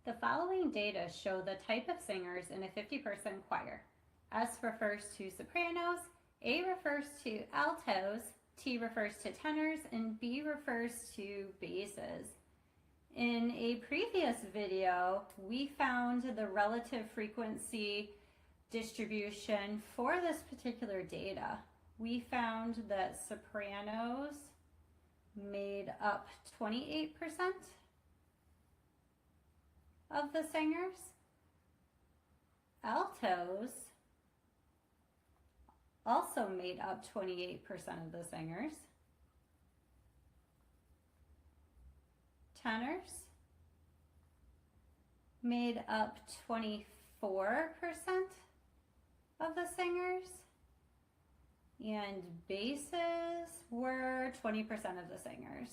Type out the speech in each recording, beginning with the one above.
The following data show the type of singers in a 50-person choir. S refers to sopranos, A refers to altos, T refers to tenors, and B refers to basses. In a previous video, we found the relative frequency distribution for this particular data. We found that sopranos made up 28% of the singers. Altos also made up 28% of the singers. Tenors made up 24% of the singers. And basses were 20% of the singers.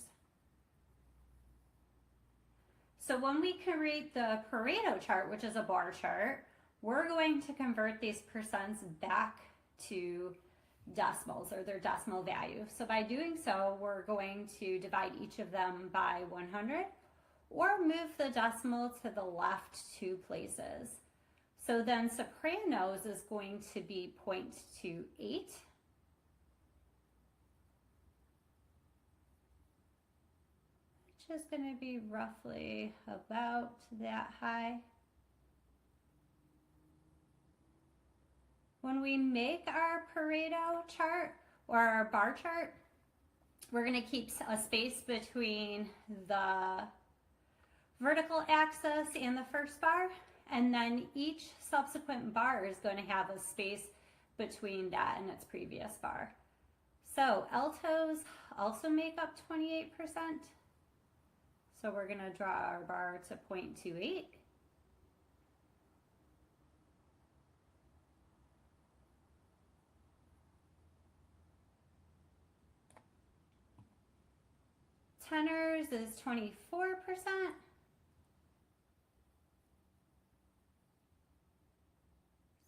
So when we create the Pareto chart, which is a bar chart, we're going to convert these percents back to decimals, or their decimal value. So by doing so, we're going to divide each of them by 100 or move the decimal to the left 2 places. So then sopranos is going to be 0.28. Which is going to be roughly about that high. When we make our Pareto chart or our bar chart, we're going to keep a space between the vertical axis and the first bar, and then each subsequent bar is going to have a space between that and its previous bar. So altos also make up 28%. So we're going to draw our bar to 0.28. Tenors is 24%.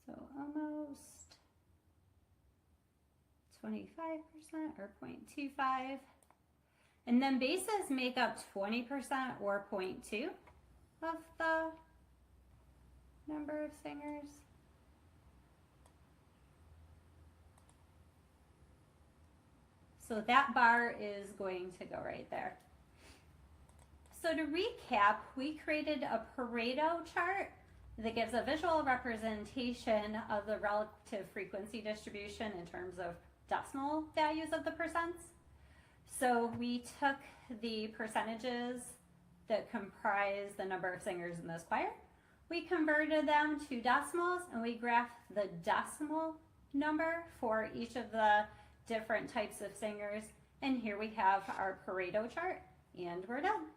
So almost 25% or 0.25. And then basses make up 20% or 0.2 of the number of singers. So that bar is going to go right there. So to recap, we created a Pareto chart that gives a visual representation of the relative frequency distribution in terms of decimal values of the percents. So we took the percentages that comprise the number of singers in this choir, we converted them to decimals, and we graphed the decimal number for each of the different types of singers. And here we have our Pareto chart, and we're done.